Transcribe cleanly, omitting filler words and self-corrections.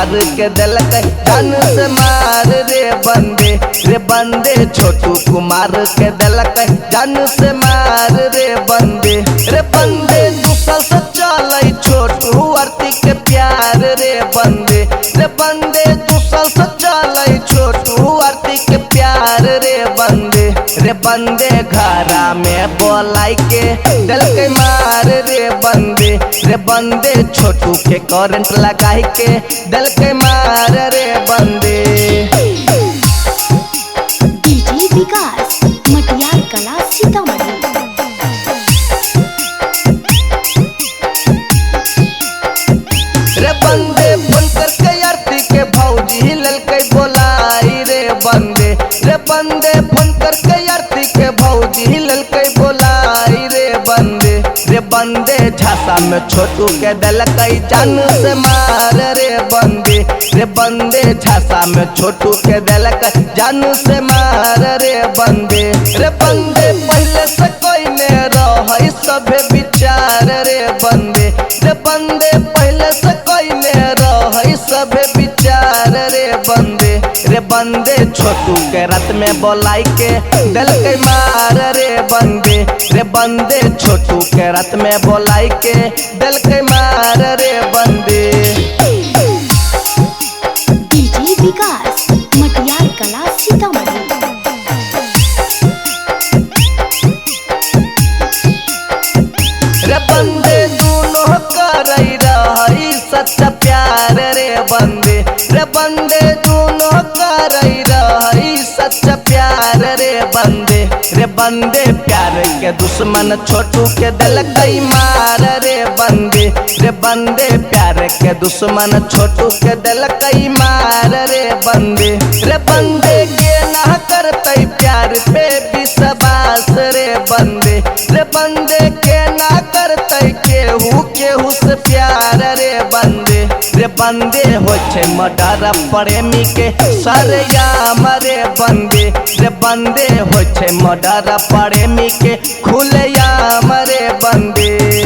कुमार के दिलक जान से मार रे बंदे छोटू कुमार के दिलक जान से मार रे बंदे 2 साल से चल छोटू आरती के प्यार रे बंदे 2 साल से चल छोटू आरती के प्यार रे बंदे घरा में बोलाई के दिल के मार रे बंदे छोटू के करंट लगाई के दिल के मार रे बंदे। डीजे विकास मटियार कला सीतामढ़ी। बंदे फोन करके आरती के भौजी ललके बोलाई रे बंदे फोन करके आरती के भौजी ललके बोलाई रे बंदे झांसा में छोटू के दिलकई जान से मार रे बंदे झांसा में छोटू के दिलकई जान से मार रे बंदे पहले से कोई ने रह सभे विचार रे बंदे पहले से कोई ने रह सभे विचार रे बंदे छोटू के रात में बोलाई के दिल के मार रे बंदे छोटू के रात में बोलाई के दिल के मार रे बंदे। डीजे विकास मटियार कला सीतामढ़ी। बंदे दोनों करई रही सच्चा प्यार रे बंदे दोनों करई रही सच्चा प्यार रे बंदे प्यार के दुश्मन छोटू के दिल कई मार रे बंदे प्यार के दुश्मन छोटू के दिल कई मार रे बंदे के ना करते प्यार पे विश्वास रे बंदे के ना करते केहू से प्यार रे बंदे हो छे मर्डर प्रेमी के सरेआम रे बंदे हो छे मर्डर प्रेमी के खुलेआम रे बंदे।